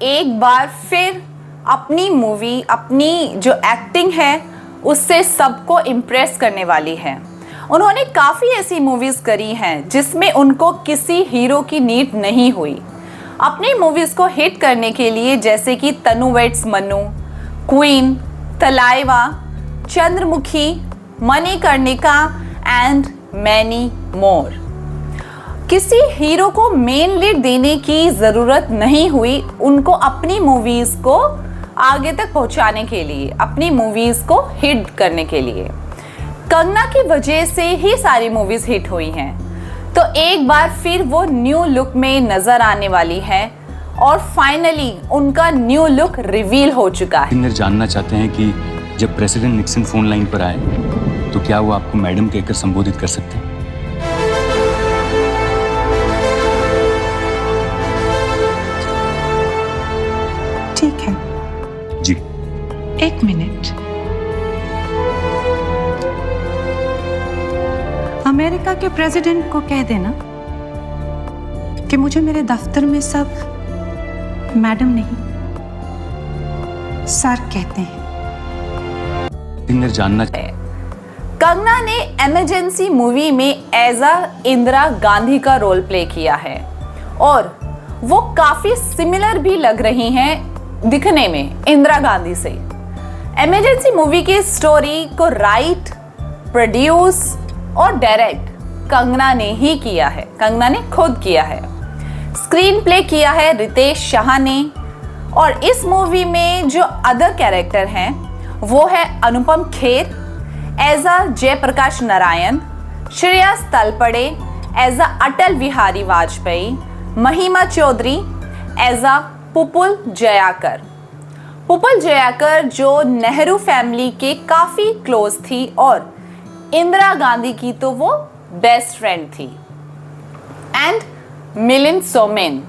एक बार फिर अपनी मूवी, अपनी जो एक्टिंग है उससे सबको इम्प्रेस करने वाली है। उन्होंने काफ़ी ऐसी मूवीज़ करी हैं जिसमें उनको किसी हीरो की नीड नहीं हुई। अपनी मूवीज़ को हिट करने के लिए जैसे कि Tanu weds Manu, Queen, Thalaiva, Chandramukhi, Manikarnika and many more. किसी हीरो को मेन लीड देने की ज़रूरत नहीं हुई उनको अपनी मूवीज़ को आगे तक पहुंचाने के लिए, अपनी मूवीज़ को हिट करने के लिए। कंगना की वजह से ही सारी मूवीज़ हिट हुई हैं। तो एक बार फिर वो न्यू लुक में नज़र आने वाली है और फाइनली उनका न्यू लुक रिवील हो चुका है। इंदर जानना चाहते हैं कि जब प्रेसिडेंट निक्सन फोन लाइन पर आए तो क्या वो आपको मैडम कहकर संबोधित कर सकते हैं? ठीक है जी। 1 मिनट। अमेरिका के प्रेसिडेंट को कह देना कि मुझे मेरे दफ्तर में सब मैडम नहीं सर कहते हैं। इंदर जानना कंगना ने इमरजेंसी मूवी में एज अ इंदिरा गांधी का रोल प्ले किया है और वो काफी सिमिलर भी लग रही हैं दिखने में इंदिरा गांधी से। इमरजेंसी मूवी की स्टोरी को राइट, प्रोड्यूस और डायरेक्ट कंगना ने ही किया है, कंगना ने खुद किया है। स्क्रीन प्ले किया है रितेश शाह ने और इस मूवी में जो अदर कैरेक्टर हैं वो है Anupam Kher as a Jayaprakash Narayan, Shreyas Talpade as a Atal Bihari Vajpayee, Mahima Chaudhry as a Pupul जयाकर। Pupul जयाकर जो नेहरू फैमिली के काफ़ी क्लोज थी और इंदिरा गांधी की तो वो बेस्ट फ्रेंड थी। And Milind Soman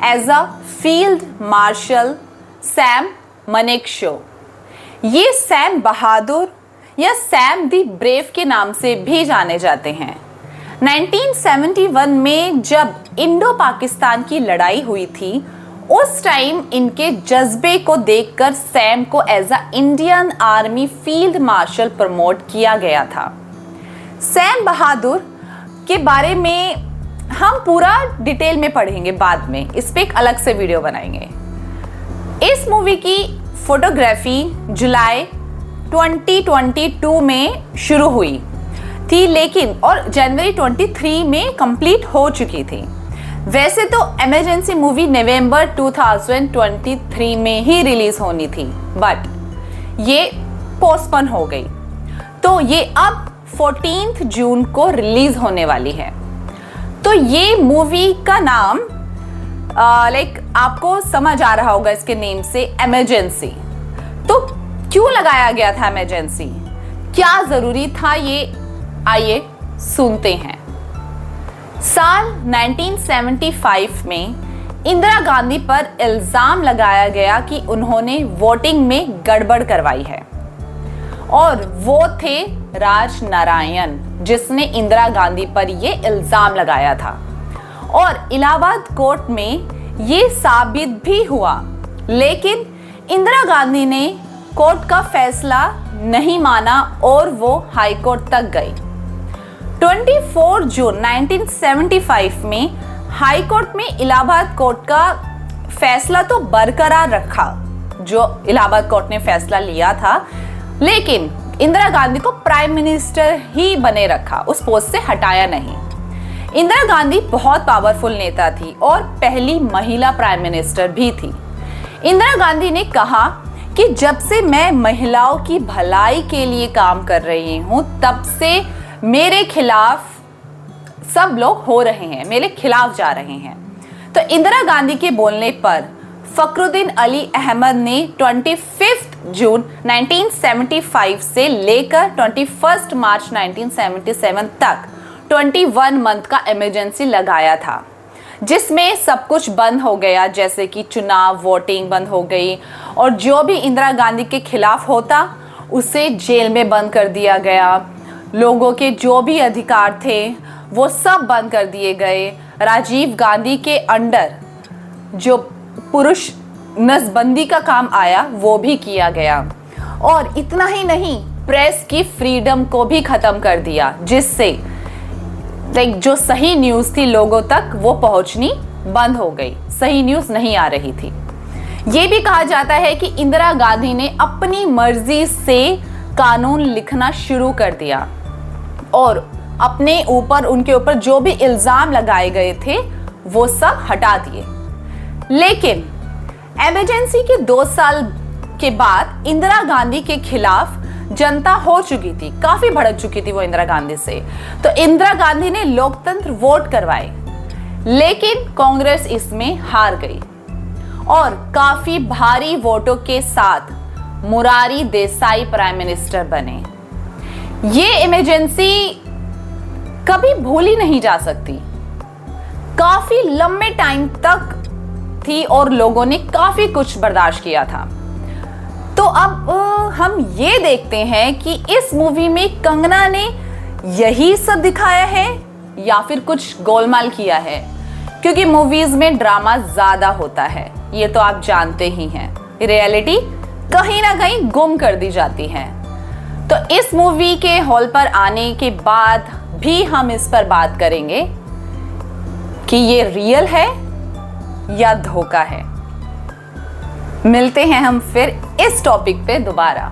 as a field marshal Sam Manekshaw. ये सैम बहादुर या सैम दी ब्रेव के नाम से भी जाने जाते हैं। 1971 में जब इंडो पाकिस्तान की लड़ाई हुई थी उस टाइम इनके जज्बे को देखकर सैम को as a Indian army field marshal promote किया गया था। सैम बहादुर के बारे में हम पूरा डिटेल में पढ़ेंगे बाद में, इस पे एक अलग से वीडियो बनाएंगे। इस मूवी की फोटोग्राफी जुलाई 2022 में शुरू हुई थी लेकिन और जनवरी 23 में कंप्लीट हो चुकी थी। वैसे तो इमरजेंसी मूवी नवंबर 2023 में ही रिलीज होनी थी बट ये पोस्टपोन हो गई, तो ये अब 14 जून को रिलीज होने वाली है। तो ये मूवी का नाम आपको समझ आ रहा होगा इसके नेम से, इमरजेंसी। तो क्यों लगाया गया था इमरजेंसी, क्या जरूरी था ये, आइए सुनते हैं। साल 1975 में इंदिरा गांधी पर इल्जाम लगाया गया कि उन्होंने वोटिंग में गड़बड़ करवाई है और वो थे राज नारायण जिसने इंदिरा गांधी पर ये इल्जाम लगाया था और इलाहाबाद कोर्ट में ये साबित भी हुआ, लेकिन इंदिरा गांधी ने कोर्ट का फैसला नहीं माना और वो हाई कोर्ट तक गई। 24 जून 1975 में हाई कोर्ट में इलाहाबाद कोर्ट का फैसला तो बरकरार रखा, जो इलाहाबाद कोर्ट ने फैसला लिया था, लेकिन इंदिरा गांधी को प्राइम मिनिस्टर ही बने रखा, उस पोस्ट से हटाया नहीं। इंदिरा गांधी बहुत पावरफुल नेता थी और पहली महिला प्राइम मिनिस्टर भी थी। इंदिरा गांधी ने कहा कि जब से मैं महिलाओं की भलाई के लिए काम कर रही हूं तब से मेरे खिलाफ सब लोग हो रहे हैं, मेरे खिलाफ जा रहे हैं। तो इंदिरा गांधी के बोलने पर फखरुद्दीन अली अहमद ने 25 जून 1975 से लेकर 21 मार्च 1977 तक 21 मंथ का इमरजेंसी लगाया था, जिसमें सब कुछ बंद हो गया, जैसे कि चुनाव, वोटिंग बंद हो गई और जो भी इंदिरा गांधी के खिलाफ होता उसे जेल में बंद कर दिया गया। लोगों के जो भी अधिकार थे वो सब बंद कर दिए गए। राजीव गांधी के अंडर जो पुरुष नसबंदी का काम आया वो भी किया गया। और इतना ही नहीं, प्रेस की फ्रीडम को भी खत्म कर दिया, जिससे जो सही न्यूज़ थी लोगों तक वो पहुंचनी बंद हो गई, सही न्यूज़ नहीं आ रही थी। ये भी कहा जाता है कि इंदिरा गांधी ने अपनी मर्जी से कानून लिखना शुरू कर दिया और अपने ऊपर, उनके ऊपर जो भी इल्जाम लगाए गए थे वो सब हटा दिए। लेकिन इमरजेंसी के 2 साल के बाद इंदिरा गांधी के खिलाफ जनता हो चुकी थी, काफी भड़क चुकी थी वो इंदिरा गांधी से। तो इंदिरा गांधी ने लोकतंत्र वोट करवाए, लेकिन कांग्रेस इसमें हार गई और काफी भारी वोटों के साथ मोरारजी देसाई प्राइम मिनिस्टर बने। ये इमरजेंसी कभी भूली नहीं जा सकती, काफी लंबे टाइम तक थी और लोगों ने काफी कुछ बर्दाश्त किया था। तो अब हम ये देखते हैं कि इस मूवी में कंगना ने यही सब दिखाया है या फिर कुछ गोलमाल किया है, क्योंकि मूवीज में ड्रामा ज्यादा होता है, ये तो आप जानते ही हैं। रियलिटी कहीं ना कहीं गुम कर दी जाती है। तो इस मूवी के हॉल पर आने के बाद भी हम इस पर बात करेंगे कि ये रियल है या धोखा है। मिलते हैं हम फिर इस टॉपिक पे दोबारा।